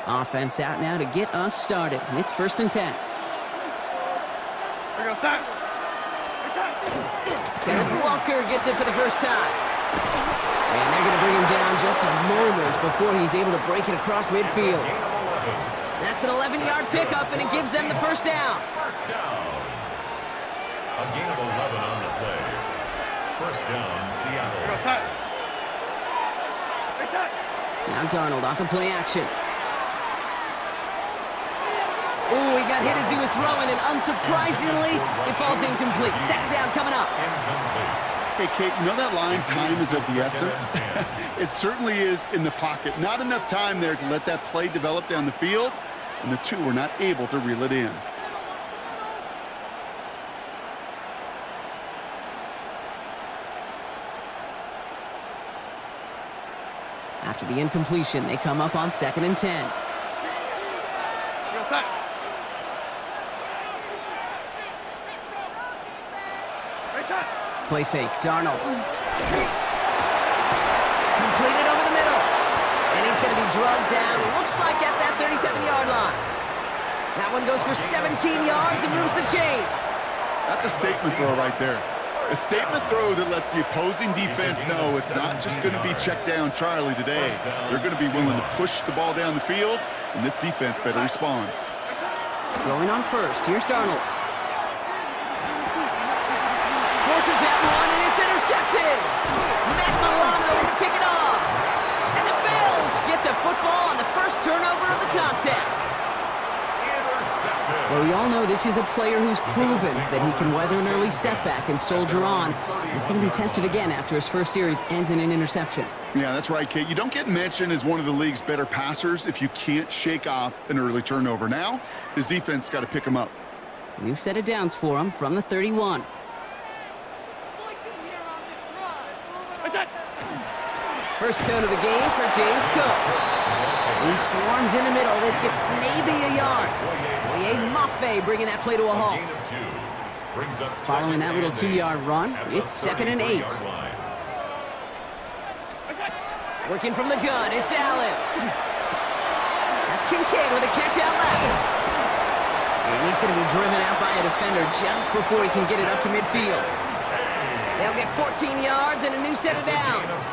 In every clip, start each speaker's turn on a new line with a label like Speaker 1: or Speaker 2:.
Speaker 1: Offense out now to get us started. It's 1st and 10. Kenneth Walker gets it for the first time. And they're going to bring him down just a moment before he's able to break it across midfield. That's an 11-yard pickup, and it gives them the first down.
Speaker 2: First down. A gain of 11 on the play. First down, Seattle.
Speaker 1: Now Darnold off the play action. Ooh, he got hit as he was throwing, and unsurprisingly, it falls incomplete. 2nd down coming up.
Speaker 3: Hey, Kate, you know that line, time is of the essence? It certainly is in the pocket. Not enough time there to let that play develop down the field, and the two were not able to reel it in.
Speaker 1: After the incompletion, they come up on 2nd and 10. Play fake, Darnold. Completed over the middle. And he's going to be drugged down, looks like at that 37-yard line. That one goes for 17 yards and moves the chains.
Speaker 3: That's a statement throw right there. A statement throw that lets the opposing defense know it's not just going to be check down Charlie today. They're going to be willing to push the ball down the field, and this defense better respond.
Speaker 1: Going on first, here's Darnold. Forces that one, and it's intercepted. Matt Milano to pick it off. And the Bills get the football on the first turnover of the contest. Well, we all know this is a player who's proven that he can weather an early setback and soldier on. It's going to be tested again after his first series ends in an interception.
Speaker 3: Yeah, that's right, Kate. You don't get mentioned as one of the league's better passers if you can't shake off an early turnover. Now, his defense got to pick him up.
Speaker 1: New set of downs for him from the 31. First tone of the game for James Cook. He swarms in the middle. This gets maybe a yard. Ejayr bringing that play to a halt. Following that little 2-yard run, it's 2nd and 8. Working from the gun, it's Allen. That's Kincaid with a catch out left. And he's going to be driven out by a defender just before he can get it up to midfield. They'll get 14 yards and a new set of downs.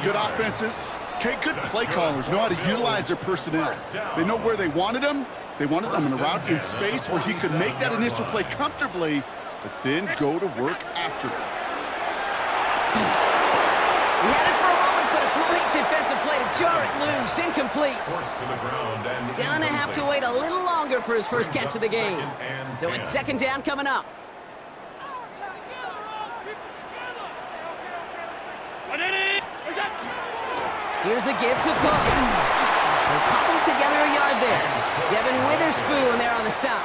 Speaker 3: Good offenses. Okay, good play callers know how to utilize their personnel. They know where they wanted them. They wanted him in a route in space where he could make that initial play comfortably, but then go to work after it.
Speaker 1: He had it for a moment, but a great defensive play to jar it loose. Incomplete. Gonna have to wait a little longer for his first catch of the game. So it's 2nd down coming up. Here's a give to Cook. They're cobbled together a yard there. Devin Witherspoon there on the stop.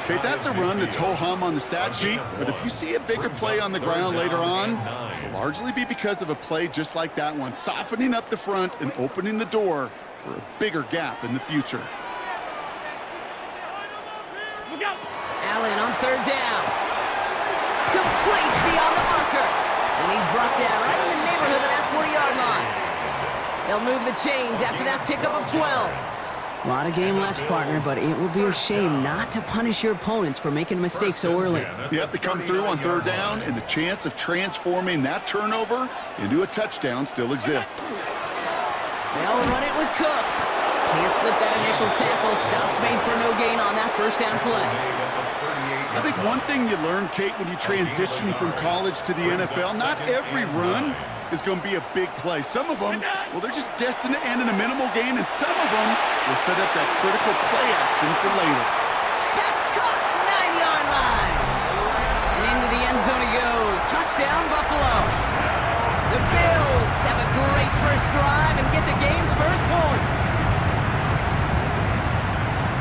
Speaker 3: Okay, that's a run that's ho-hum on the stat sheet, but if you see a bigger play on the ground later on, it'll largely be because of a play just like that one, softening up the front and opening the door for a bigger gap in the future.
Speaker 1: Allen on 3rd down. Complete beyond the marker. And he's brought down right in the neighborhood of that 40-yard line. They'll move the chains after that pickup of 12. A lot of game left, partner, but it will be a shame not to punish your opponents for making mistakes so early.
Speaker 3: Yep, they come through on 3rd down, and the chance of transforming that turnover into a touchdown still exists.
Speaker 1: They'll run it with Cook. Can't slip that initial tackle. Stops made for no gain on that first down play.
Speaker 3: I think one thing you learn, Kate, when you transition from college to the NFL, not every run is going to be a big play. Some of them, well, they're just destined to end in a minimal gain, and some of them will set up that critical play action for later.
Speaker 1: Pass caught, 9-yard line. And into the end zone he goes. Touchdown, Buffalo. The Bills have a great first drive and get the game's first points.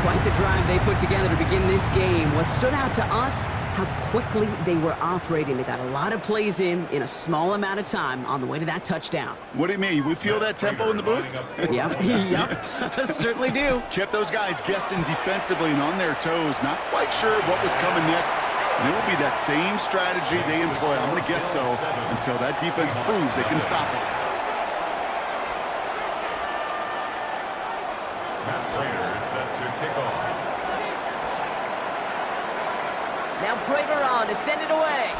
Speaker 1: Quite the drive they put together to begin this game. What stood out to us, how quickly they were operating. They got a lot of plays in a small amount of time on the way to that touchdown.
Speaker 3: What do you mean? We feel that tempo in the booth?
Speaker 1: Yep, certainly do.
Speaker 3: Kept those guys guessing defensively and on their toes, not quite sure what was coming next. And it will be that same strategy they employ, I'm going to guess so, until that defense proves they can stop it.
Speaker 2: That player is set to kick off.
Speaker 1: Now Prater on to send it away.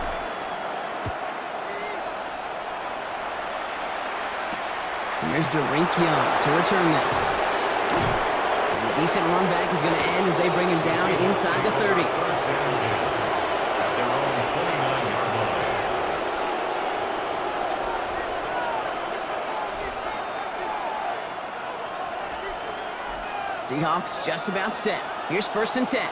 Speaker 1: Here's Young to return this. And a decent run back is going to end as they bring him down inside the 30.
Speaker 2: First down is at their own 29-yard line.
Speaker 1: Seahawks just about set. Here's 1st and 10.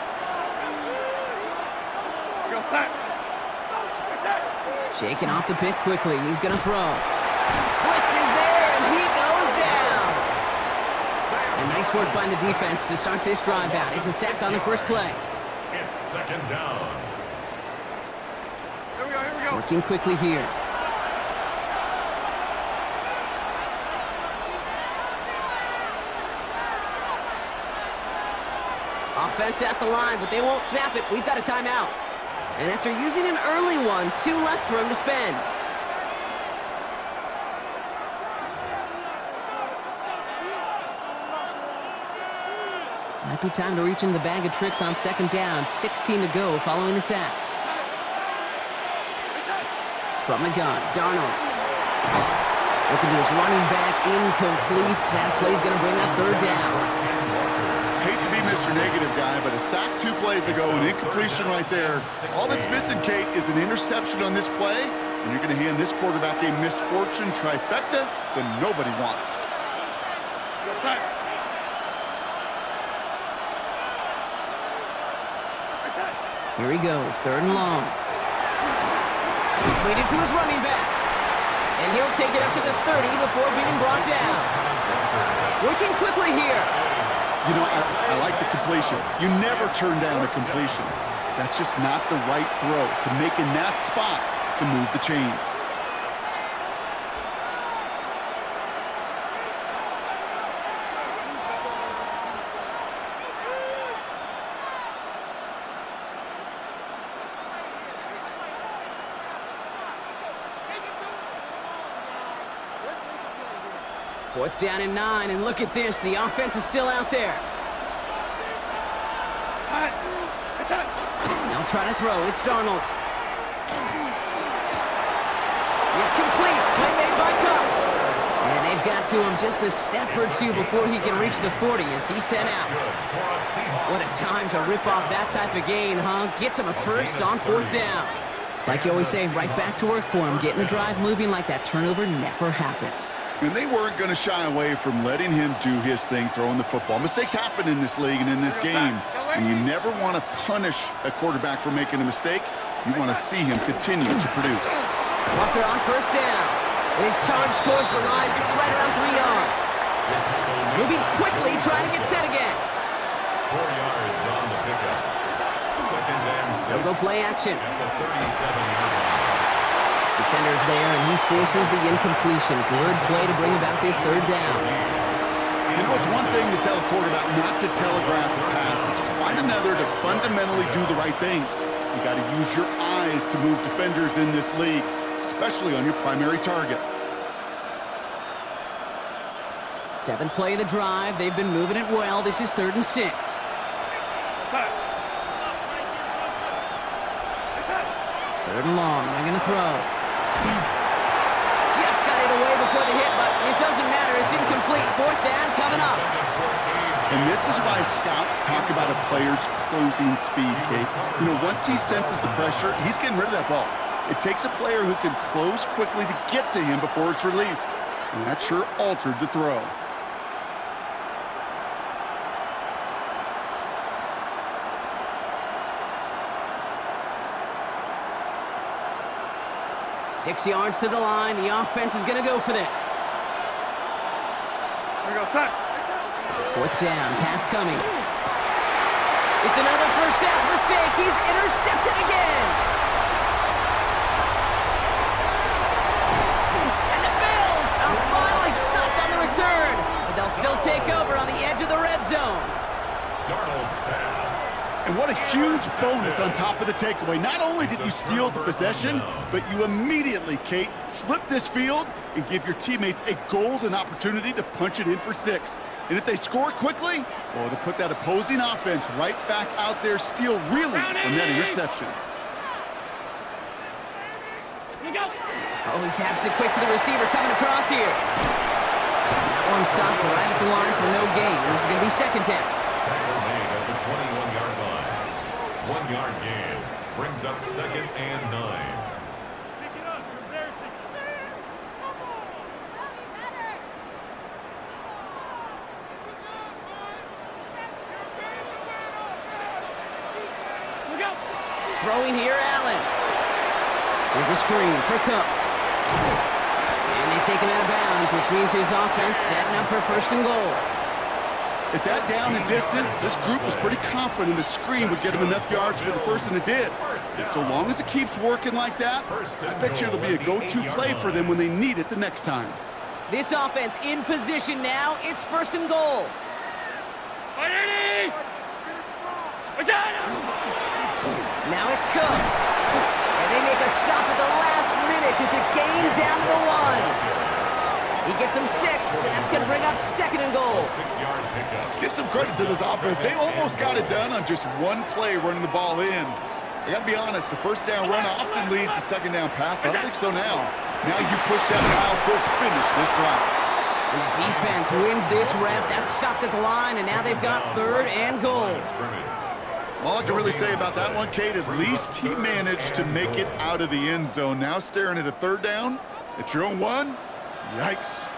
Speaker 1: Shaking off the pick quickly. He's going to throw. Blitz is there, and he goes down. And nice work by the defense to start this drive out. It's a sack on the first play.
Speaker 2: It's 2nd down.
Speaker 4: Here we go.
Speaker 1: Working quickly here. Offense at the line, but they won't snap it. We've got a timeout. And after using an early one, 2 left for him to spend. Might be time to reach in the bag of tricks on 2nd down. 16 to go following the sack. From the gun, Darnold. Looking to his running back, incomplete. That play's going to bring up 3rd down.
Speaker 3: Hate to be Mr. Negative guy, but a sack 2 plays ago, an incompletion right there. All that's missing, Kate, is an interception on this play, and you're going to hand this quarterback a misfortune trifecta that nobody wants.
Speaker 1: Here he goes, 3rd and long. Completed to his running back. And he'll take it up to the 30 before being brought down. Working quickly here.
Speaker 3: You know, I like the completion. You never turn down a completion. That's just not the right throw to make in that spot to move the chains.
Speaker 1: Fourth down and 9, and look at this. The offense is still out there. They'll try to throw. It's Darnold. It's complete. Play made by Cup. And they've got to him just a step or 2 before he can reach the 40 as he's sent out. What a time to rip off that type of gain, huh? Gets him a first on 4th down. It's like you always say, right back to work for him. Getting the drive moving like that turnover never happened.
Speaker 3: And they weren't going to shy away from letting him do his thing throwing the football. Mistakes happen in this league and in this game, and you never want to punish a quarterback for making a mistake. You want to see him continue to produce.
Speaker 1: Walker on 1st down. And he's charged towards the line. It's right around 3 yards. Moving quickly, trying to get set again.
Speaker 2: 4 yards on the pickup. 2nd and 6.
Speaker 1: They'll go play action.
Speaker 2: At the 37-yard line.
Speaker 1: Defender's there, and he forces the incompletion. Good play to bring about this 3rd down.
Speaker 3: You know, it's one thing to tell a quarterback not to telegraph a pass. It's quite another to fundamentally do the right things. You got to use your eyes to move defenders in this league, especially on your primary target.
Speaker 1: 7th play of the drive. They've been moving it well. This is 3rd and 6. 3rd and long. They're going to throw. Just got it away before the hit, but it doesn't matter. It's incomplete. 4th down coming up.
Speaker 3: And this is why scouts talk about a player's closing speed, Kate. You know, once he senses the pressure, he's getting rid of that ball. It takes a player who can close quickly to get to him before it's released. And that sure altered the throw.
Speaker 1: Six yards to the line. The offense is going to go for this.
Speaker 4: Here we go, set.
Speaker 1: 4th down. Pass coming. It's another first half mistake. He's intercepted again. And the Bills are finally stopped on the return. But they'll still take over on the edge of the red zone.
Speaker 2: Darnold's pass
Speaker 3: And what a huge bonus on top of the takeaway. Not only did you steal the possession, but you immediately, Kate, flip this field and give your teammates a golden opportunity to punch it in for 6. And if they score quickly, well, to put that opposing offense right back out there, steal reeling from that interception.
Speaker 1: Oh, he taps it quick to the receiver coming across here. That one stopped right at the line for no gain. This is going to be second down.
Speaker 2: Tackle made at the 21-yard line. 1-yard gain brings up 2nd and 9.
Speaker 1: Throwing here, Allen. There's a screen for Cook. And they take him out of bounds, which means his offense setting up for 1st and goal.
Speaker 3: At that down and distance, this group was pretty confident the screen would get him enough yards for the first, and it did. And so long as it keeps working like that, I bet you it'll be a go-to play for them when they need it the next time.
Speaker 1: This offense in position now. It's 1st and goal. Now it's Cook. And they make a stop at the last minute. It's a gain down to the 1. He gets him 6, and that's going to bring up 2nd and goal.
Speaker 2: 6-yard pickup.
Speaker 3: Give some credit to this offense. They almost got it done on just one play running the ball in. I got to be honest, the 1st down run often leads to 2nd down pass, but I don't think so now. Now you push that mile, go finish this drive.
Speaker 1: And the defense wins this rep. That's stopped at the line, and now they've got 3rd and goal.
Speaker 3: All I can really say about that one, Kate, at least he managed to make it out of the end zone. Now staring at a 3rd down at your own 1. Yikes.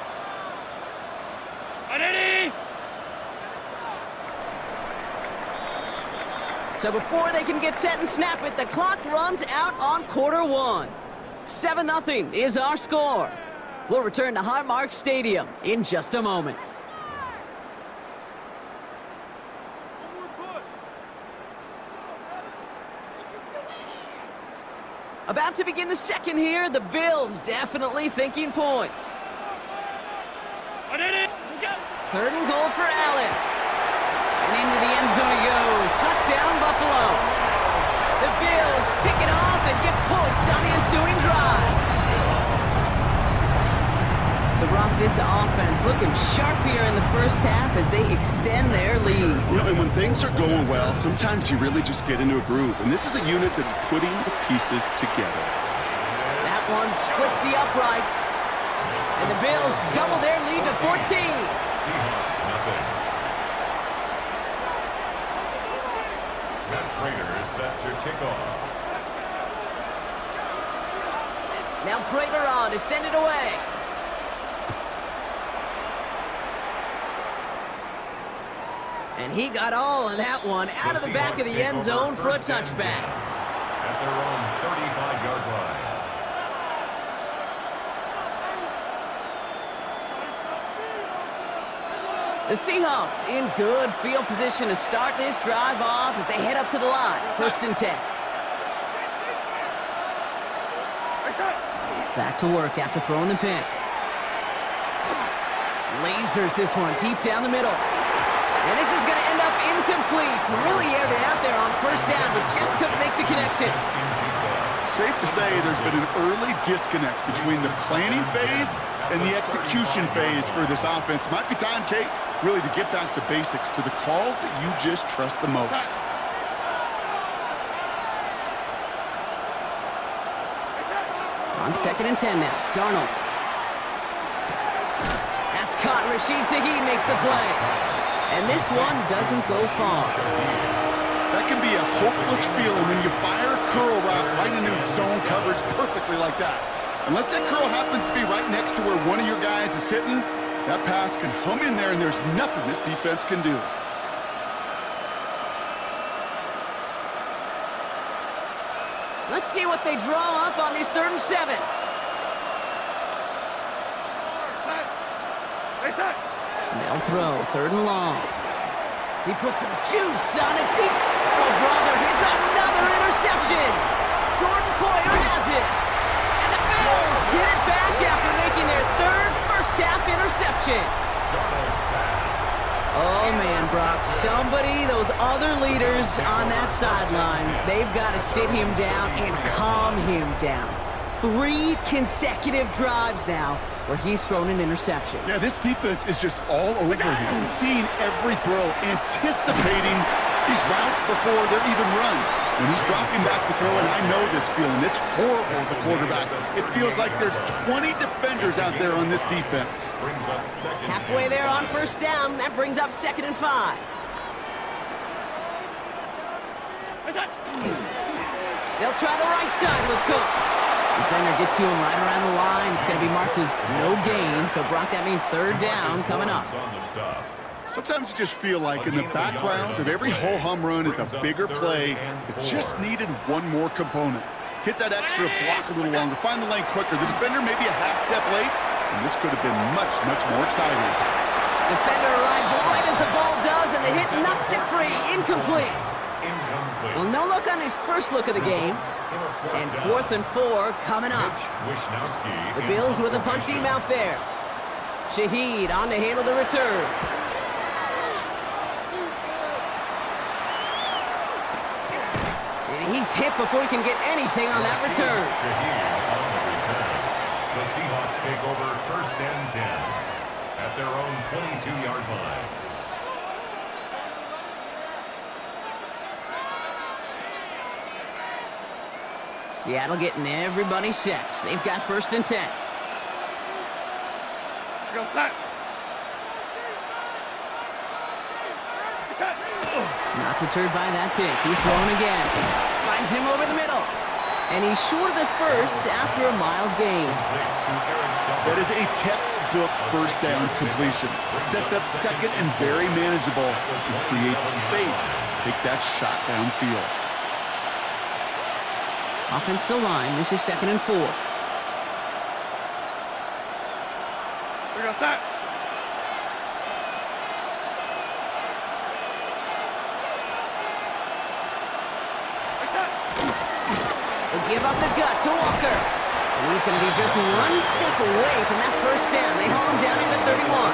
Speaker 1: So before they can get set and snap it, the clock runs out on quarter 1. 7-0 is our score. We'll return to Highmark Stadium in just a moment. About to begin the second here, the Bills definitely thinking points. 3rd and goal for Allen. And into the end zone he goes. Touchdown, Buffalo. The Bills pick it off and get points on the ensuing drive. So, Brock, this offense looking sharp here in the first half as they extend their lead.
Speaker 3: You know, and when things are going well, sometimes you really just get into a groove. And this is a unit that's putting the pieces together.
Speaker 1: That one splits the uprights. And the Bills double their lead to 14.
Speaker 2: Seahawks, nothing. Matt Prater is set to kick off.
Speaker 1: Now Prater on to send it away. And he got all of that one out of the back of the end zone for a touchback.
Speaker 2: At their own 35-yard line.
Speaker 1: The Seahawks in good field position to start this drive off as they head up to the line. 1st and 10. Back to work after throwing the pick. Lasers this one deep down the middle. And this is going to end up incomplete. Really aired it out there on 1st down, but just couldn't make the connection.
Speaker 3: Safe to say there's been an early disconnect between the planning phase and the execution phase for this offense. Might be time, Kate, really to get back to basics, to the calls that you just trust the most.
Speaker 1: On 2nd and 10 now, Darnold. That's caught. Rashid Shaheed makes the play. And this one doesn't go far.
Speaker 3: That can be a hopeless feeling when you fire a curl route right into zone coverage perfectly like that. Unless that curl happens to be right next to where one of your guys is sitting, that pass can hum in there and there's nothing this defense can do.
Speaker 1: Let's see what they draw up on this 3rd and 7. They'll throw 3rd and long. He puts some juice on it deep. Oh, brother, it's another interception. Jordan Poyer has it. And the Bills get it back after making their 3rd first-half interception.
Speaker 2: Darnold's pass.
Speaker 1: Oh, man, time, Brock. Somebody, those other leaders on that sideline, they've got to sit him down and calm him down. 3 consecutive drives now where he's thrown an interception.
Speaker 3: Yeah, this defense is just all over him. He's seeing every throw, anticipating these routes before they're even run. When he's dropping back to throw, and I know this feeling, it's horrible as a quarterback. It feels like there's 20 defenders out there on this defense.
Speaker 1: Halfway there on first down, that brings up 2nd and 5. They'll try the right side with Cook. Defender gets to him right around the line. It's going to be marked as no gain, so Brock, that means 3rd down coming up.
Speaker 3: Sometimes you just feel like in the background of every ho-hum run is a bigger play that just needed one more component. Hit that extra block a little longer, find the lane quicker. The defender may be a half step late, and this could have been much, much more exciting.
Speaker 1: Defender arrives right as the ball does, and the hit knocks it free. Incomplete. Well, no look on his first look of the game. And 4th and 4 coming up. The Bills with a punt team out there. Shaheed on to handle the return. And he's hit before he can get anything on that return.
Speaker 2: The Seahawks take over 1st and 10 at their own 22-yard line.
Speaker 1: Seattle getting everybody set. They've got 1st and 10.
Speaker 4: Go set.
Speaker 1: Not deterred by that pick. He's throwing again. Finds him over the middle. And he's short of the first after a mild gain.
Speaker 3: That is a textbook 1st down completion. Sets up 2nd and very manageable to create space to take that shot downfield.
Speaker 1: Offensive line, this is 2nd and 4.
Speaker 4: We go set.
Speaker 1: Will give up the gut to Walker. And he's going to be just 1 step away from that 1st down. They haul him down near the 31.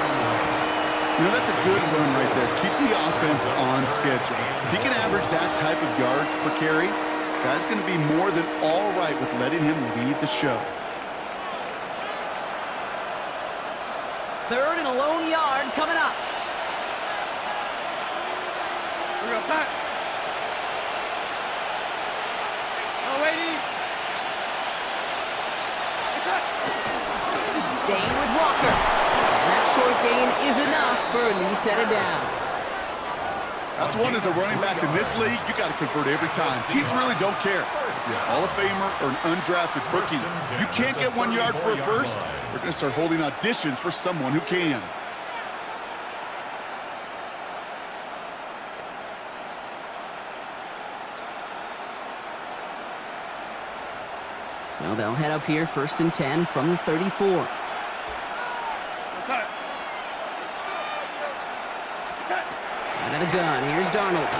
Speaker 3: You know, that's a good run right there. Keep the offense on schedule. If he can average that type of yards per carry, this guy's going to be more than all right with letting him lead the show.
Speaker 1: 3rd and a lone yard coming up.
Speaker 4: We go set. No waiting.
Speaker 1: Staying with Walker. And that short gain is enough for a new set of downs.
Speaker 3: That's one as a running back in this league, you got to convert every time. Teams really don't care. If you're a Hall of Famer or an undrafted rookie, you can't get 1 yard for a first, they're going to start holding auditions for someone who can.
Speaker 1: So they'll head up here 1st and 10 from the 34. Out of the gun, here's Darnold.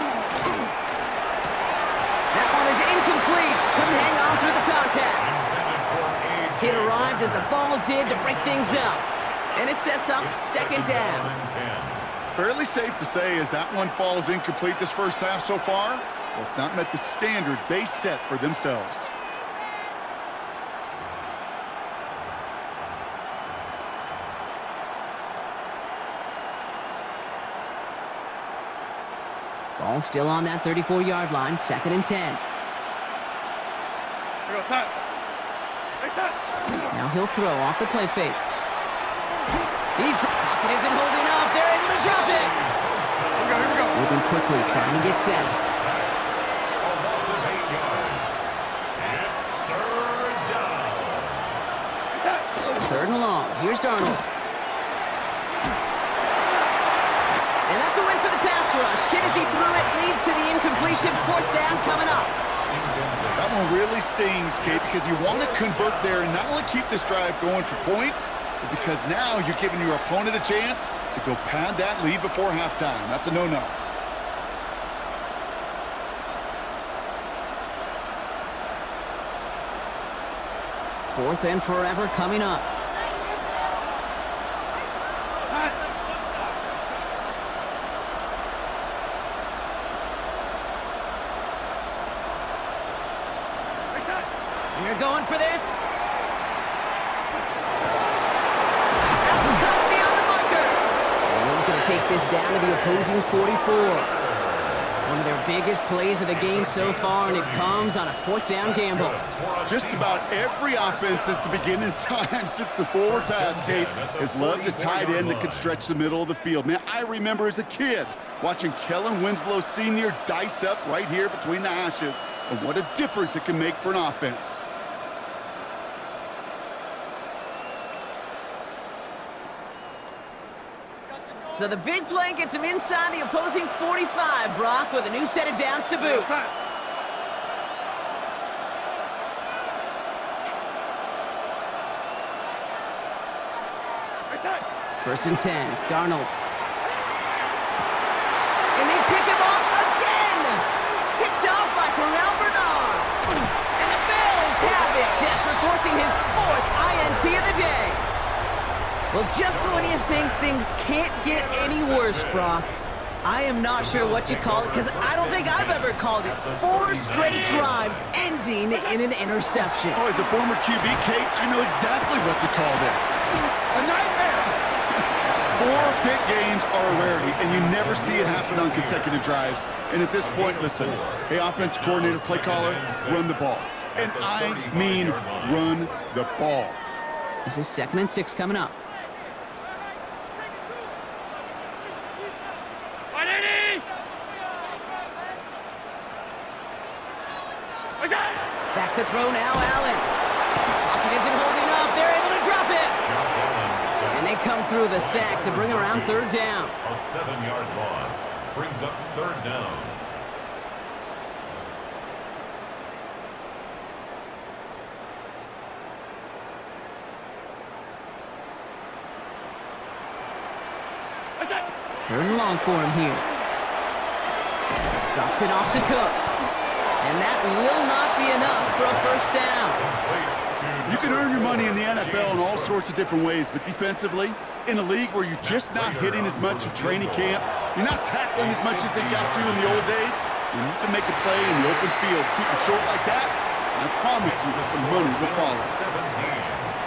Speaker 1: That one is incomplete. Couldn't hang on through the contact. It arrived as the ball did to break things up. And it sets up 2nd down.
Speaker 3: Fairly safe to say as that one falls incomplete this first half so far, well, it's not met the standard they set for themselves.
Speaker 1: Ball still on that 34-yard line, 2nd and 10. Now he'll throw off the play fake. Pocket isn't holding up. They're able to drop it.
Speaker 4: Here we go.
Speaker 1: Moving quickly, trying to get set.
Speaker 2: It's 3rd down.
Speaker 1: 3rd and long. Here's Darnold. And that's a win for the pass rush. Hit as he threw it, leads to the incompletion. 4th down coming up.
Speaker 3: That one really stings, Kate, because you want to convert there and not only keep this drive going for points, but because now you're giving your opponent a chance to go pad that lead before halftime. That's a no-no.
Speaker 1: Fourth and forever coming up. We're going for this. That's a cut beyond the marker. And he's going to take this down to the opposing 44. One of their biggest plays of the game so far, and it comes on a 4th down gamble.
Speaker 3: Just about every offense since the beginning of time, since the forward pass, Kate, has loved a tight end that could stretch the middle of the field. Man, I remember as a kid watching Kellen Winslow Sr. dice up right here between the hashes, and what a difference it can make for an offense.
Speaker 1: So the big play gets him inside the opposing 45, Brock, with a new set of downs to boot. First and 10, Darnold. And they pick him off again! Picked off by Terrell Bernard. And the Bills have it after forcing his 4th INT of the day. Well, just when you think things can't get any worse, Brock, I am not sure what you call it, because I don't think I've ever called it 4 straight drives ending in an interception.
Speaker 3: Oh, as a former QB, Kate, I know exactly what to call this.
Speaker 4: A nightmare!
Speaker 3: 4 pick games are a rarity, and you never see it happen on consecutive drives. And at this point, listen, hey, offense coordinator, play caller, run the ball. And I mean run the ball.
Speaker 1: This is 2nd and 6 coming up. Back to throw now, Allen. Pocket isn't holding up. They're able to drop it. And they come through the sack to bring around 3rd down.
Speaker 2: A 7-yard loss brings up 3rd down.
Speaker 1: Third and long for him here. Drops it off to Cook. And that will not be enough for a 1st down.
Speaker 3: You can earn your money in the NFL in all sorts of different ways, but defensively, in a league where you're just not hitting as much at training camp, you're not tackling as much as they got to in the old days, and you can make a play in the open field, keep it short like that, and I promise you some money will follow.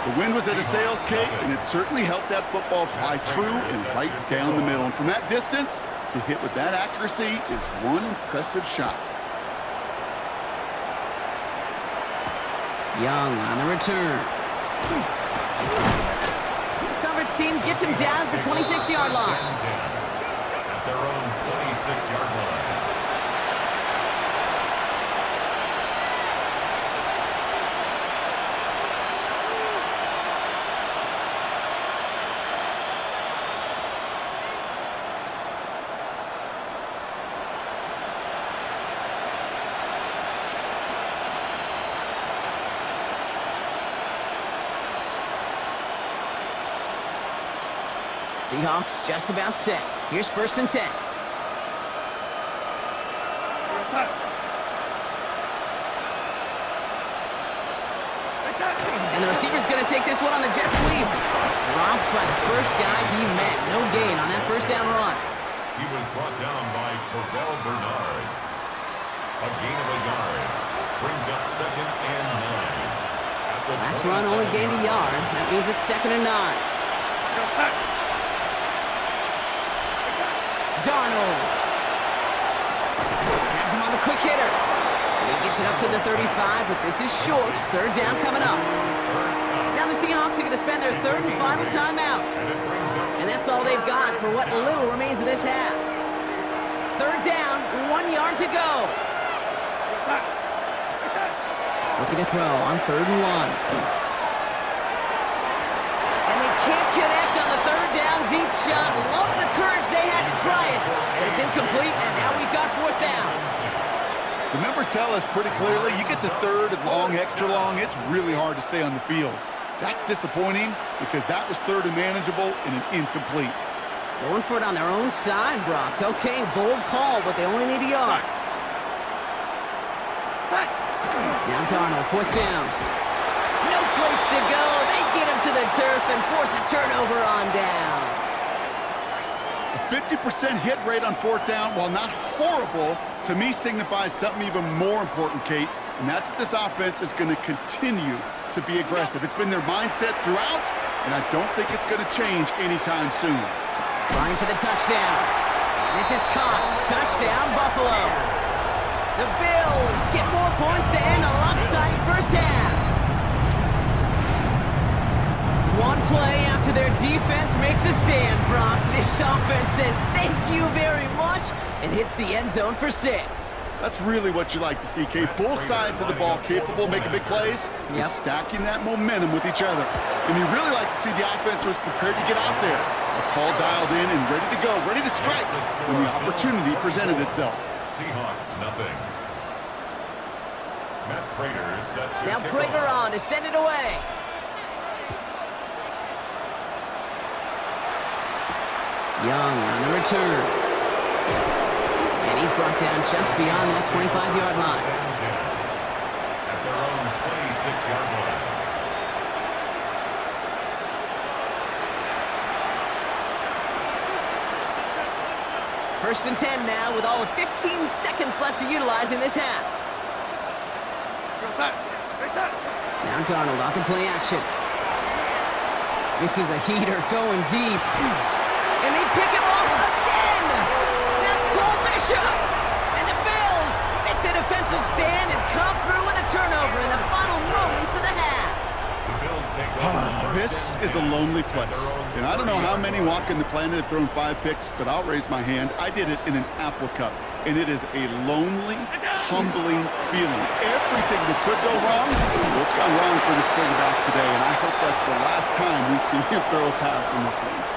Speaker 3: The wind was at a sales, Kate, and it certainly helped that football fly true and right down the middle. And from that distance, to hit with that accuracy is one impressive shot.
Speaker 1: Young on the return. Coverage team gets him down at the 26-yard line.
Speaker 2: At their own 26-yard line.
Speaker 1: Seahawks just about set. Here's 1st and 10. And the receiver's going to take this one on the jet sweep. Dropped by the first guy he met. No gain on that 1st down run.
Speaker 2: He was brought down by Terrell Bernard. A gain of a yard brings up 2nd and 9.
Speaker 1: Last run only gained a yard. That means it's 2nd and 9. Darnold. Has him on the quick hitter. And he gets it up to the 35, but this is short. 3rd down coming up. Now the Seahawks are going to spend their 3rd and final timeout. And that's all they've got for what little remains of this half. 3rd down, 1 yard to go. Looking to throw on 3rd and 1. Can't connect on the 3rd down deep shot. Love the courage they had to try it, but it's incomplete, and now we've got 4th down.
Speaker 3: The numbers tell us pretty clearly, you get to 3rd and long, extra long, it's really hard to stay on the field. That's disappointing because that was 3rd and manageable and an incomplete.
Speaker 1: Going for it on their own side, Brock. Okay, bold call, but they only need a yard. Now Darnold, 4th down. No place to go. They get him to the turf and force a turnover on downs.
Speaker 3: A 50% hit rate on 4th down, while not horrible, to me signifies something even more important, Kate. And that's what this offense is going to continue to be aggressive. It's been their mindset throughout, and I don't think it's going to change anytime soon.
Speaker 1: Trying for the touchdown. And this is Cox. Touchdown, Buffalo. The Bills get more points to end a lopsided first half. One play after their defense makes a stand, Brock. This offense says thank you very much and hits the end zone for 6.
Speaker 3: That's really what you like to see, Kate. Both sides of the ball capable of making big plays and stacking that momentum with each other. And you really like to see the offense was prepared to get out there. A call dialed in and ready to go, ready to strike when the opportunity presented itself.
Speaker 2: Seahawks, nothing. Matt Prater is set to
Speaker 1: now
Speaker 2: kick
Speaker 1: Prater
Speaker 2: off.
Speaker 1: on to send it away. Young on the return. And he's brought down just beyond that 25-yard line.
Speaker 2: At their own 26-yard line.
Speaker 1: First and 10 now with all of 15 seconds left to utilize in this half.
Speaker 4: Go set. Stay set.
Speaker 1: Now Darnold off the play action. This is a heater going deep. And they pick him off again! That's Cole Bishop! And the Bills make the defensive stand and come through with a turnover in the final moments of the half.
Speaker 2: The Bills take over.
Speaker 3: This is a lonely place. And I don't know how many walking the planet have thrown 5 picks, but I'll raise my hand. I did it in an Apple Cup. And it is a lonely, humbling feeling. Everything that could go wrong, well, it's gone wrong for this quarterback today. And I hope that's the last time we see him throw a pass in this one.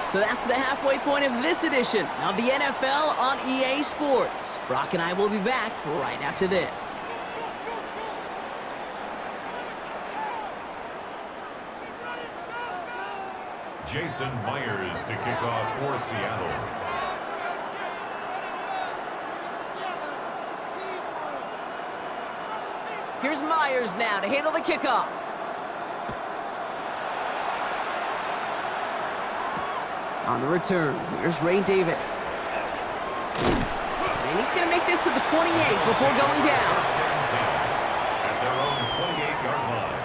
Speaker 1: So that's the halfway point of this edition of the NFL on EA Sports. Brock and I will be back right after this.
Speaker 2: Jason Myers to kick off for Seattle.
Speaker 1: Here's Myers now to handle the kickoff. On the return, here's Ray Davis. And he's going to make this to the 28 before going down.
Speaker 2: At their own 28-yard line.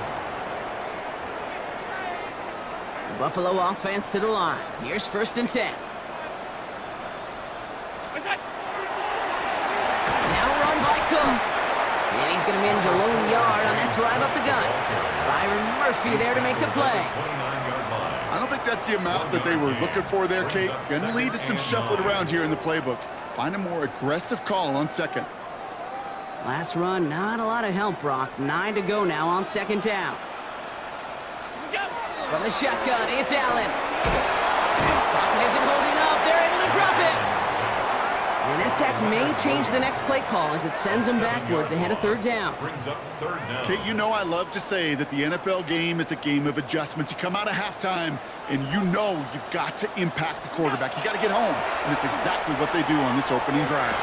Speaker 1: The Buffalo offense to the line. Here's first and 10. Now run by Cook. And he's going to manage a lone yard on that drive up the gut. Byron Murphy there to make the play.
Speaker 2: 29-yard line.
Speaker 3: I don't think that's the amount that they were looking for there, Kate. Going to lead to some shuffling around here in the playbook. Find a more aggressive call on second.
Speaker 1: Last run, not a lot of help, Brock. 9 to go now on second down. From the shotgun, it's Allen. Pocket isn't holding up. They're able to drop it. And that sack may change the next play call as it sends them backwards ahead of third down.
Speaker 2: Brings up third down.
Speaker 3: Kate, you know I love to say that the NFL game is a game of adjustments. You come out of halftime, and you know you've got to impact the quarterback. You got to get home, and it's exactly what they do on this opening drive.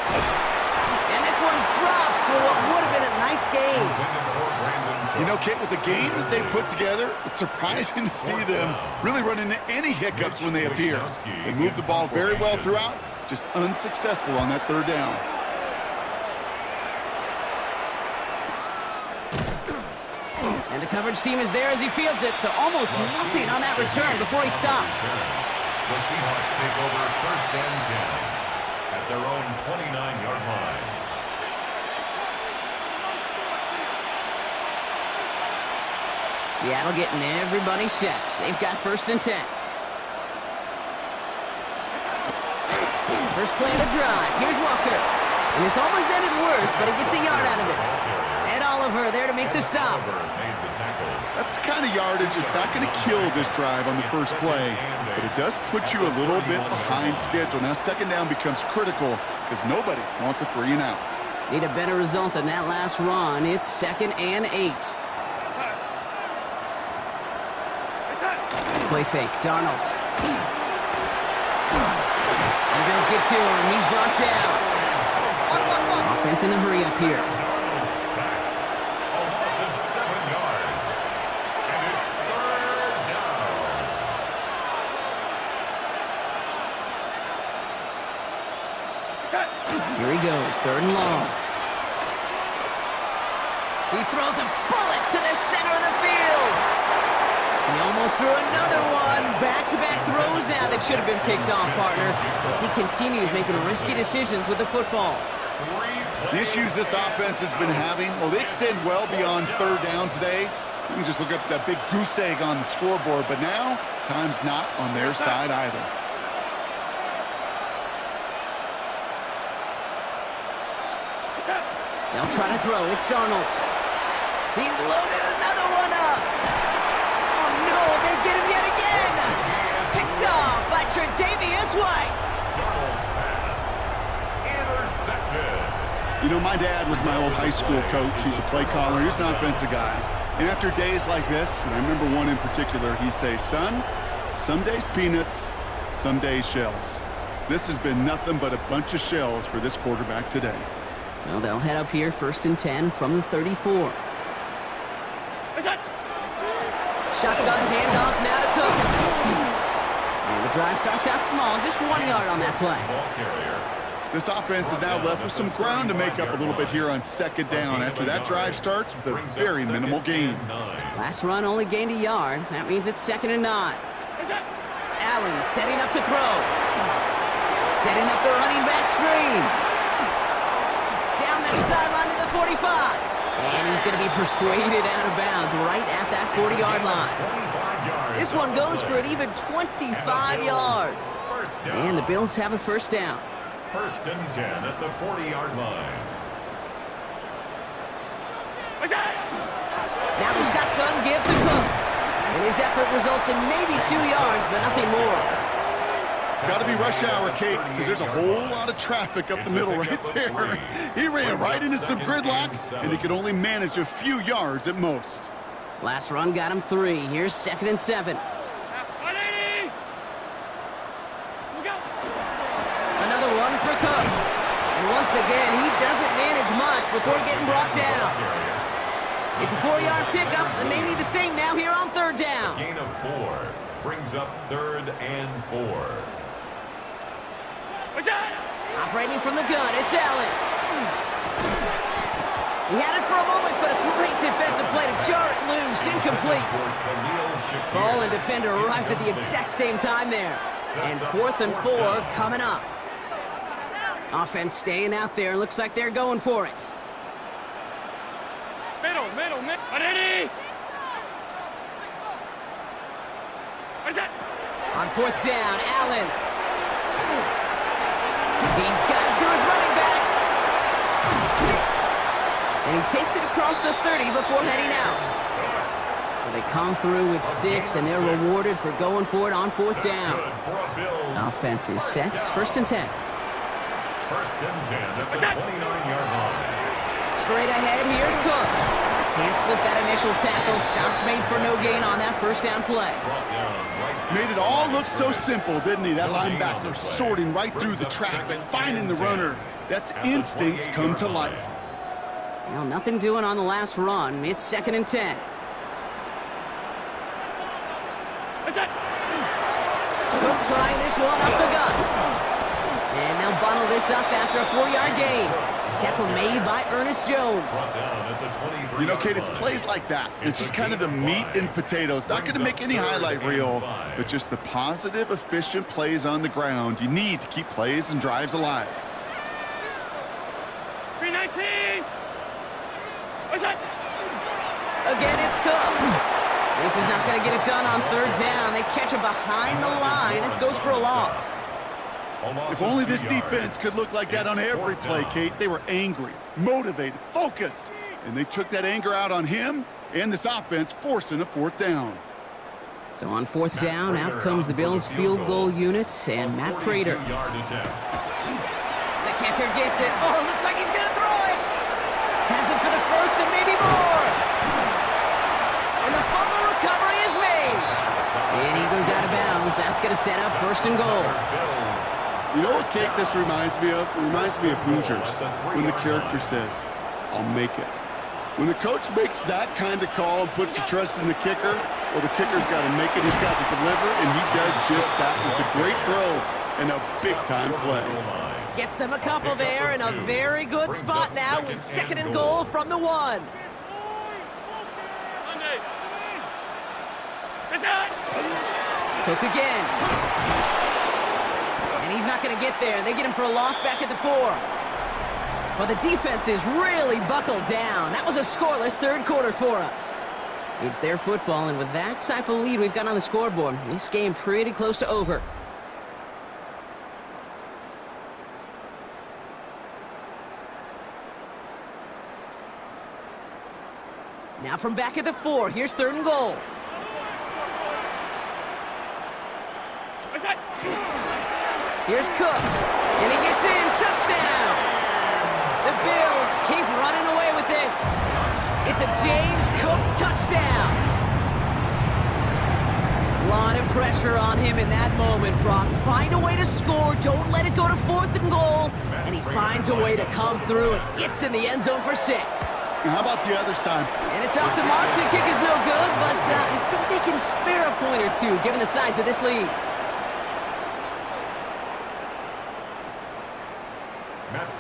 Speaker 1: And this one's dropped for what would have been a nice game.
Speaker 3: You know, Kate, with the game that they put together, it's surprising to see them really run into any hiccups when they appear. They move the ball very well throughout, just unsuccessful on that third down.
Speaker 1: And the coverage team is there as he fields it, so almost nothing on that return before he stopped.
Speaker 2: The Seahawks take over first and 10 at their own 29-yard line.
Speaker 1: Seattle getting everybody set. They've got first and 10. First play of the drive. Here's Walker. And this almost ended worse, but he gets a yard out of it. Ed Oliver there to make the stop.
Speaker 3: That's the kind of yardage. It's not going to kill this drive on the first play, but it does put you a little bit behind schedule. Now second down becomes critical because nobody wants a 3 and out.
Speaker 1: Need a better result than that last run. It's second and 8. Play fake, Darnold. And Bills get to him. He's brought down. Offense in the hurry up here.
Speaker 2: A loss of 7 yards. And it's third down.
Speaker 1: Here's Here he goes, 3rd and long. He throws a bullet to the center of the field. He almost threw another one. Back-to-back throws now that should have been picked off, partner, as he continues making risky decisions with the football.
Speaker 3: The issues this offense has been having, well, they extend well beyond 3rd down today. You can just look up that big goose egg on the scoreboard, but now, time's not on their side either.
Speaker 1: They'll try to throw. It's Darnold. He's loaded another one up. Oh, no, they get him yet again. Picked off by Tre'Davious White.
Speaker 2: Darnold's pass intercepted.
Speaker 3: You know, my dad was my old high school coach. He was a play caller. He was an offensive guy. And after days like this, and I remember one in particular, he'd say, son, some days peanuts, some days shells. This has been nothing but a bunch of shells for this quarterback today.
Speaker 1: So they'll head up here 1st and 10 from the 34. Shotgun handoff now to Cook. And the drive starts out small, just 1 yard on that play.
Speaker 3: This offense is now left with some ground to make up a little bit here on 2nd down after that drive starts with a very minimal gain.
Speaker 1: Last run only gained a yard. That means it's 2nd and 9. Allen setting up to throw. Setting up the running back screen. Down the sideline to the 45. And he's going to be persuaded out of bounds right at that 40-yard line. This one goes for an even 25 yards. And the Bills have a 1st down.
Speaker 2: 1st and 10 at the 40-yard line.
Speaker 1: Now the shotgun give to Cook. And his effort results in maybe 2 yards, but nothing more.
Speaker 3: Got to be rush hour, Kate, because there's a whole lot of traffic up the middle right there. He ran right into some gridlock, and he could only manage a few yards at most.
Speaker 1: Last run got him 3. Here's 2nd and 7. Another one for Cook. And once again, he doesn't manage much before getting brought down. It's a 4-yard pickup, and they need the same now here on 3rd down.
Speaker 2: Gain of 4 brings up 3rd and 4.
Speaker 1: Operating from the gun, it's Allen. He had it for a moment, but a great defensive play to jar it loose, incomplete. Ball and defender arrived at the exact same time there. And 4th and 4 coming up. Offense staying out there. Looks like they're going for it.
Speaker 4: Middle. Ready?
Speaker 1: On 4th down, Allen. He's got it to his running back. And he takes it across the 30 before heading out. So they come through with 6, and they're rewarded for going for it on 4th down. Offense is set. 1st and 10.
Speaker 2: 1st and 10 at the 29-yard line.
Speaker 1: Straight ahead, here's Cook. Can't slip that initial tackle. Stops made for no gain on that 1st down play.
Speaker 3: Made it all look so simple, didn't he? That linebacker sorting right through the traffic, finding the runner. That's instincts come to life.
Speaker 1: Well, nothing doing on the last run. It's 2nd and 10. Cook trying this one up the gut. And they'll bundle this up after a 4-yard gain. Tackle made by Ernest Jones.
Speaker 3: You know, Kate, it's plays like that. It's just kind of the meat and potatoes. Not going to make any highlight reel, but just the positive, efficient plays on the ground. You need to keep plays and drives alive.
Speaker 4: 319.
Speaker 1: Again, it's Cook. This is not going to get it done on 3rd down. They catch him behind the line. This goes for a loss.
Speaker 3: If only this defense could look like that on every play, Kate. They were angry, motivated, focused, and they took that anger out on him and this offense, forcing a 4th down.
Speaker 1: So on 4th down, out comes the Bills' field goal unit and Matt Prater. The kicker gets it. Oh, looks like he's going to throw it. Has it for the 1st and maybe more. And the fumble recovery is made. And he goes out of bounds. That's going to set up 1st and goal.
Speaker 3: You know what, Kate, this reminds me of? It reminds me of Hoosiers, when the character says, I'll make it. When the coach makes that kind of call and puts the trust in the kicker, well, the kicker's got to make it, he's got to deliver, and he does just that with a great throw. and a big-time play.
Speaker 1: Gets them a couple there in a very good spot now with 2nd and goal from the 1. Cook again. And he's not going to get there. And they get him for a loss back at the 4. Well, the defense is really buckled down. That was a scoreless 3rd quarter for us. It's their football, and with that type of lead we've got on the scoreboard, this game pretty close to over. Now from back at the 4, here's 3rd and goal. Here's Cook, and he gets in, touchdown! The Bills keep running away with this. It's a James Cook touchdown. A lot of pressure on him in that moment, Brock. Find a way to score, don't let it go to 4th and goal, and he finds a way to come through and gets in the end zone for 6.
Speaker 3: And how about the other side?
Speaker 1: And it's off the mark, the kick is no good, but I think they can spare a point or two given the size of this lead.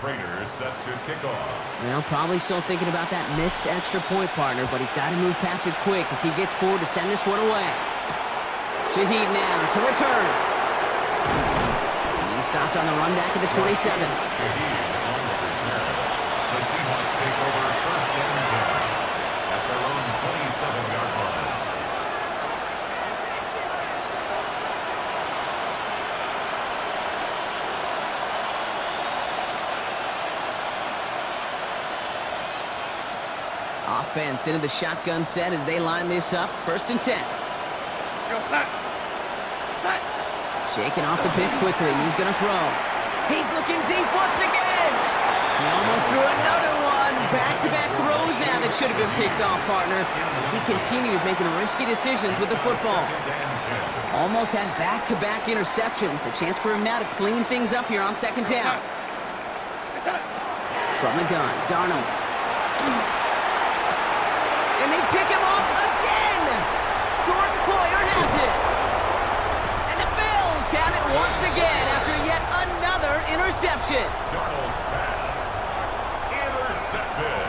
Speaker 2: Prater set to kick off.
Speaker 1: Well, probably still thinking about that missed extra point, partner, but he's got to move past it quick as he gets forward to send this one away. Shaheed now to return. He's stopped on the run back at the 27.
Speaker 2: Shaheed on the return. The Seahawks take over 1st and 10 at their own 27-yard line.
Speaker 1: Offense into the shotgun set as they line this up. 1st and 10. Shaking off the pick quickly. He's going to throw. He's looking deep once again. He almost threw another one. Back-to-back throws now that should have been picked off, partner, as he continues making risky decisions with the football. Almost had back-to-back interceptions. A chance for him now to clean things up here on 2nd down. From the gun, Darnold. And they pick him off again! Jordan Poyer has it! And the Bills have it once again after yet another interception.
Speaker 2: Darnold's pass. Intercepted.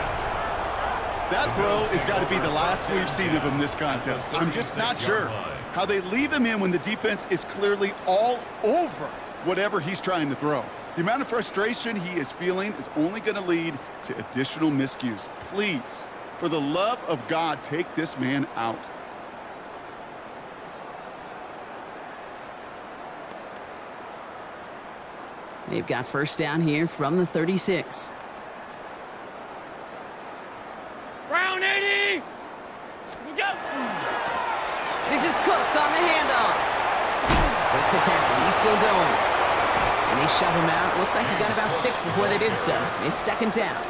Speaker 3: That throw has got to be the last we've seen of him this contest. I'm just not sure how they leave him in when the defense is clearly all over whatever he's trying to throw. The amount of frustration he is feeling is only going to lead to additional miscues. Please, for the love of God, take this man out.
Speaker 1: They've got 1st down here from the 36.
Speaker 4: Brown 80! Go!
Speaker 1: This is Cook on the handoff. Breaks a tackle. He's still going. And they shove him out. Looks like he got about 6 before they did so. It's 2nd down.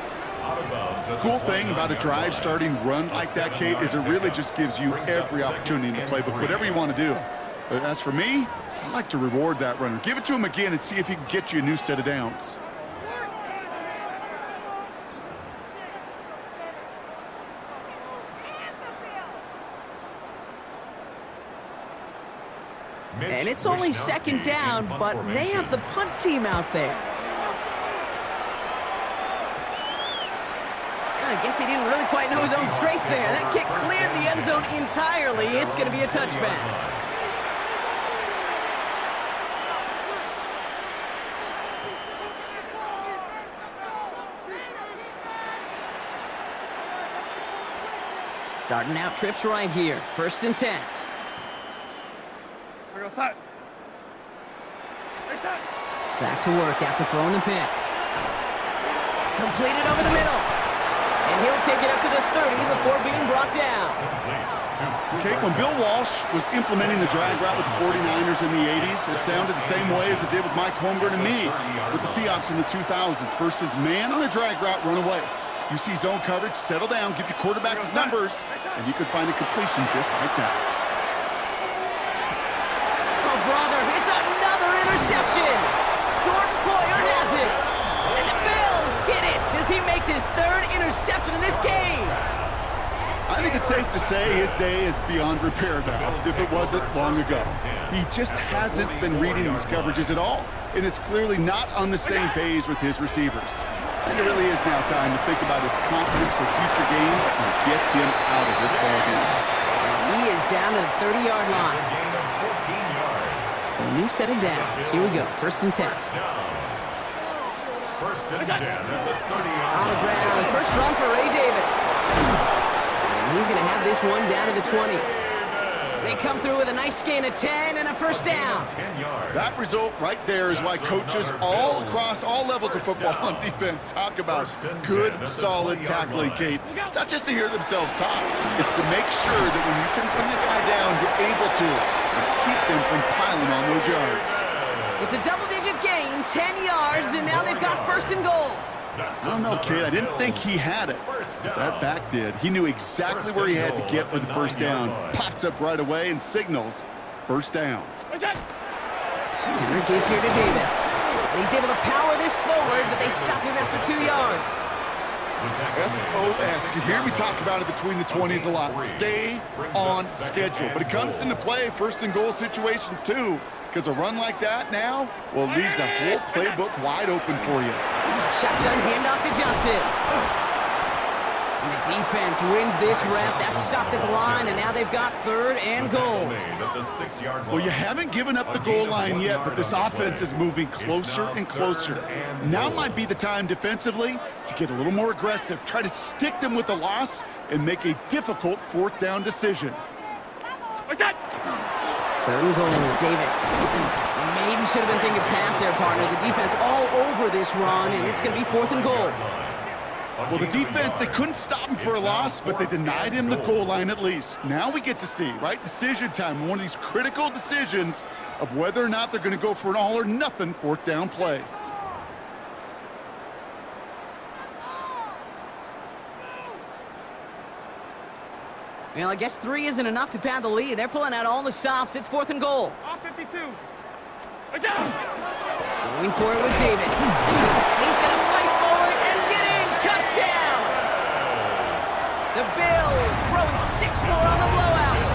Speaker 3: Cool thing about a drive starting run like that, Kate, is it really just gives you every opportunity in the playbook, whatever you want to do. But as for me, I like to reward that runner. Give it to him again and see if he can get you a new set of downs.
Speaker 1: And it's only 2nd down, but they have the punt team out there. I guess he didn't really quite know his own strength there. That kick cleared the end zone entirely. It's going to be a touchback. Starting out trips right here. 1st and 10. Back to work after throwing the pick. Completed over the middle. And he'll take it up to the 30 before being brought down.
Speaker 3: Kate, when Bill Walsh was implementing the drag route with the 49ers in the 80s, it sounded the same way as it did with Mike Holmgren and me with the Seahawks in the 2000s. Versus man on the drag route, run away. You see zone coverage, settle down, give your quarterback his numbers, and you could find a completion just like that.
Speaker 1: Oh, brother, it's another interception. Jordan Poyer has it. And the Bills get it as he makes his 3rd interception in this game.
Speaker 3: I think it's safe to say his day is beyond repair now, if it wasn't long ago. He just hasn't been reading these coverages at all, and it's clearly not on the same page with his receivers. And it really is now time to think about his confidence for future games and get him out of this ballgame.
Speaker 1: He is down to the 30-yard line. So a new set of downs. Here we go, 1st and 10.
Speaker 2: First and 10 at the 30-yard
Speaker 1: On the ground, first run for Ray Davis. And he's going to have this one down to the 20. They come through with a nice gain of 10 and a first down.
Speaker 3: That result right there is why coaches all across all levels of football on defense talk about good, solid tackling, Kate. It's not just to hear themselves talk. It's to make sure that when you can bring a guy down, you're able to and keep them from piling on those yards.
Speaker 1: It's a double-digit gain, 10 yards, and now they've got 1st and goal.
Speaker 3: I don't know, kid. I didn't think he had it. But that back did. He knew exactly where he had to get for the first down. Pops up right away and signals first down.
Speaker 1: Counter give here to Davis. And he's able to power this forward, but they stop him after 2 yards.
Speaker 3: SOS. You hear me talk about it between the 20s a lot. Stay on schedule. But it comes into play 1st and goal situations too. Because a run like that now, well, leaves a whole playbook wide open for you.
Speaker 1: Shotgun handoff to Johnson. And the defense wins this rep. That's stopped at the line, and now they've got 3rd and goal.
Speaker 3: Well, you haven't given up the goal line yet, but this offense is moving closer and closer. Now might be the time defensively to get a little more aggressive. Try to stick them with the loss and make a difficult 4th down decision.
Speaker 4: What's that?
Speaker 1: 3rd and goal, Davis. Maybe should have been thinking pass there, partner. The defense all over this run, and it's going to be 4th and goal.
Speaker 3: Well, the defense, they couldn't stop him for a loss, but they denied him the goal line at least. Now we get to see, right? Decision time, one of these critical decisions of whether or not they're going to go for an all-or-nothing 4th down play.
Speaker 1: Well, I guess 3 isn't enough to pad the lead. They're pulling out all the stops. It's 4th and goal.
Speaker 4: Off 52. What's that?
Speaker 1: Going for it with Davis. He's going to fight forward and get in. Touchdown! The Bills throwing 6 more on the blowout.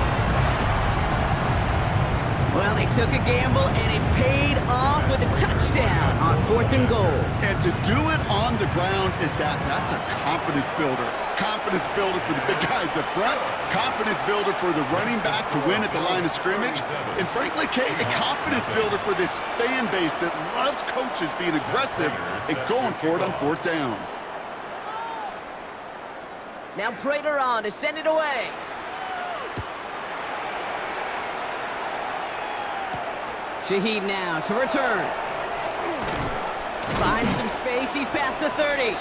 Speaker 1: Well, they took a gamble, and it paid off with a touchdown on 4th and goal.
Speaker 3: And to do it on the ground at that's a confidence builder. Confidence builder for the big guys up front. Confidence builder for the running back to win at the line of scrimmage. And frankly, Kate, a confidence builder for this fan base that loves coaches being aggressive and going for it on 4th down.
Speaker 1: Now Prater on to send it away. Shaheed now to return. Finds some space. He's past the 30.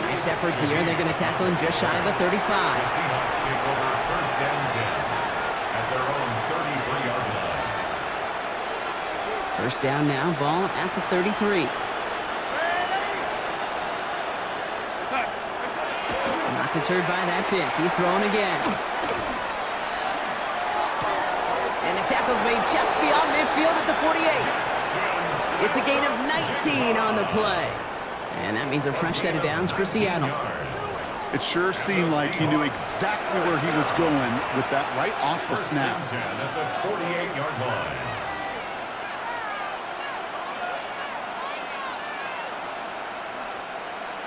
Speaker 1: Nice effort here. They're going to tackle him just shy of the 35.
Speaker 2: Seahawks take over 1st and 10 at their own 33-yard line.
Speaker 1: First down now. Ball at the 33. Not deterred by that pick. He's throwing again. And the tackle's made just beyond midfield at the 48. It's a gain of 19 on the play. And that means a fresh set of downs for Seattle.
Speaker 3: It sure seemed like he knew exactly where he was going with that right off the snap.
Speaker 2: 10 at the 48-yard line.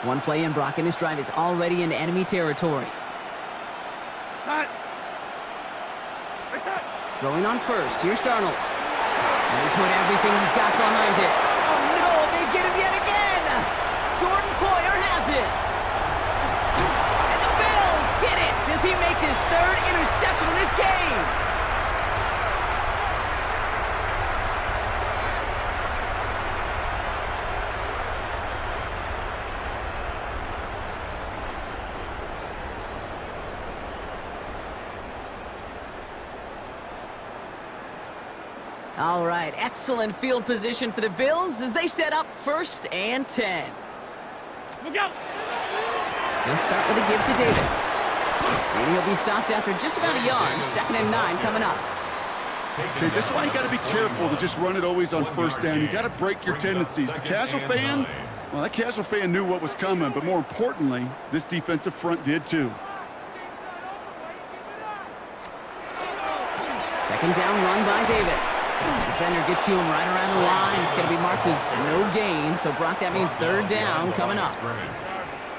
Speaker 1: One play in, Brock, and his drive is already into enemy territory. Throwing on first. Here's Darnold. And he put everything he's got behind it. Oh, no, they get him yet again. Jordan Poyer has it. And the Bills get it as he makes his 3rd interception in this game. All right, excellent field position for the Bills as they set up 1st and 10.
Speaker 4: Look out!
Speaker 1: They'll start with a give to Davis. And he'll be stopped after just about a yard. 2nd and 9 coming up.
Speaker 3: Okay, this is why you got to be careful to just run it always on 1st down. You got to break your tendencies. The casual fan, well, that casual fan knew what was coming, but more importantly, this defensive front did too.
Speaker 1: Second down run by Davis. Defender gets to him right around the line. It's going to be marked as no gain. So, Brock, that means third down coming up.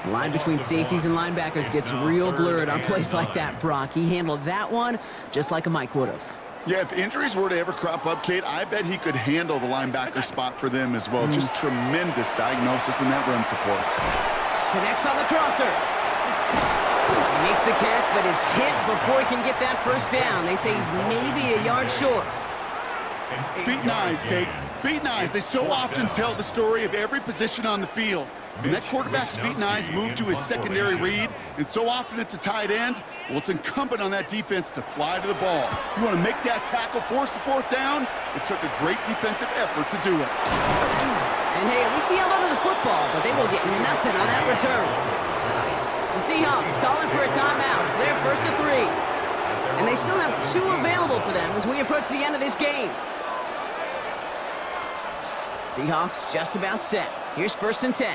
Speaker 1: The line between safeties and linebackers gets real blurred on plays like that, Brock. He handled that one just like a Mike would have.
Speaker 3: Yeah, if injuries were to ever crop up, Kate, I bet he could handle the linebacker spot for them as well. Just tremendous diagnosis in that run support.
Speaker 1: Connects on the crosser. He makes the catch, but is hit before he can get that first down. They say he's maybe a yard short.
Speaker 3: Feet and eyes, Kate. Feet and eyes. They so often tell the story of every position on the field. When that quarterback's feet and eyes move to his secondary read, and so often it's a tight end, well, it's incumbent on that defense to fly to the ball. You want to make that tackle, force the fourth down? It took a great defensive effort to do it.
Speaker 1: And hey, at least he held onto the football, but they will get nothing on that return. The Seahawks calling for a timeout, so they're first and 3. And they still have 2 available for them as we approach the end of this game. Seahawks just about set. Here's first and 10.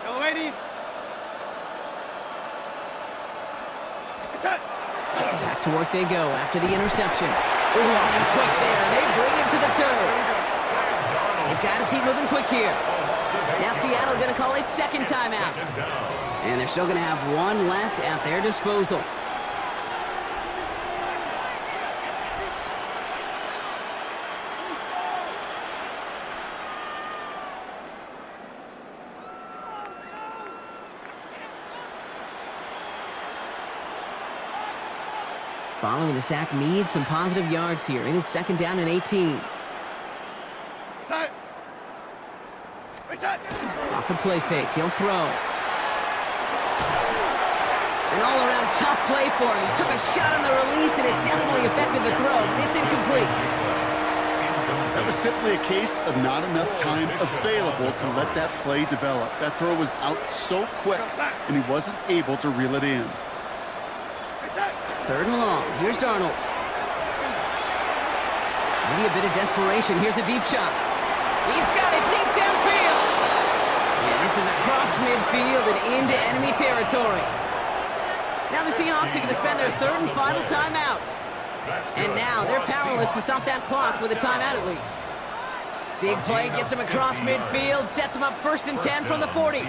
Speaker 4: Yellow 80.
Speaker 1: Back to work they go after the interception. Ooh, and quick there. They bring him to the turf. They've got to keep moving quick here. Now Seattle going to call it second timeout. And they're still going to have 1 left at their disposal. Following the sack needs some positive yards here. It is second down and 18.
Speaker 4: Set. Reset.
Speaker 1: Off the play fake, he'll throw. An all-around tough play for him. He took a shot on the release, and it definitely affected the throw. It's incomplete.
Speaker 3: That was simply a case of not enough time available to let that play develop. That throw was out so quick, and he wasn't able to reel it in.
Speaker 1: Third and long. Here's Darnold. Maybe a bit of desperation. Here's a deep shot. He's got it deep downfield. And this is across midfield and into enemy territory. Now the Seahawks are going to spend their third and final timeout. And now they're powerless to stop that clock with a timeout at least. Big play gets him across midfield, sets him up first and 10 from the 40.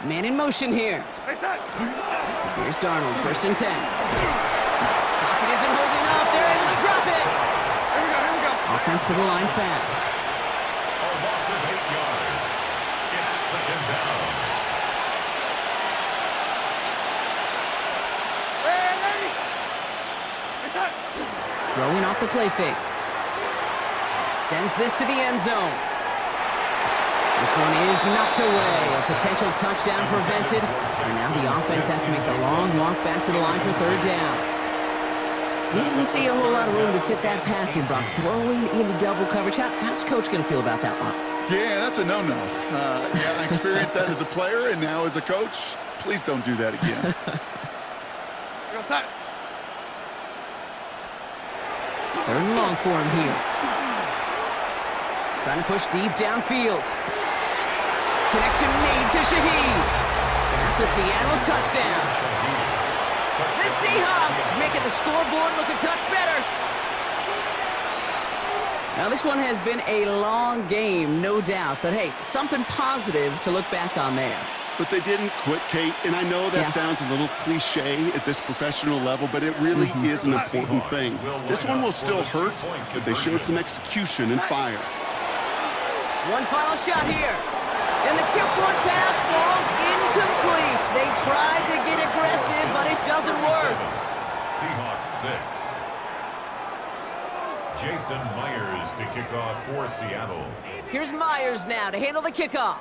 Speaker 1: Man in motion here. Here's Darnold, first and 10. Pocket isn't holding up. They're able to drop it.
Speaker 4: Here we go.
Speaker 1: Offensive line fast.
Speaker 2: A loss of 8 yards. It's second down.
Speaker 4: Reset.
Speaker 1: Throwing off the play fake. Sends this to the end zone. This one is knocked away. A potential touchdown prevented. And now the offense has to make the long walk back to the line for third down. Didn't see a whole lot of room to fit that passing block. Throwing into double coverage. How's Coach going to feel about that one?
Speaker 3: Yeah, that's a no-no. Yeah, I experienced that as a player and now as a coach. Please don't do that again.
Speaker 4: Set.
Speaker 1: Third and long for him here. Trying to push deep downfield. Connection made to Shaheed. That's a Seattle touchdown. The Seahawks making the scoreboard look a touch better. Now this one has been a long game, no doubt. But hey, something positive to look back on there.
Speaker 3: But they didn't quit, Kate, and I know that sounds a little cliche at this professional level, but it really is an important thing. This one will still hurt, but they showed some execution and fire.
Speaker 1: One final shot here. And the two-point pass falls incomplete. They tried to get aggressive, but it doesn't work.
Speaker 2: Seahawks 6. Jason Myers to kick off for Seattle.
Speaker 1: Here's Myers now to handle the kickoff.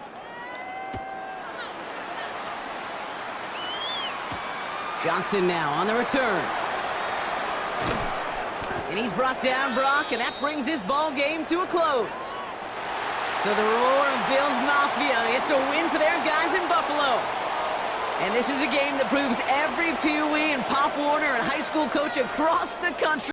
Speaker 1: Johnson now on the return. And he's brought down, Brock, and that brings this ball game to a close. So the roar of Bills Mafia, it's a win for their guys in Buffalo. And this is a game that proves every Pee Wee and Pop Warner and high school coach across the country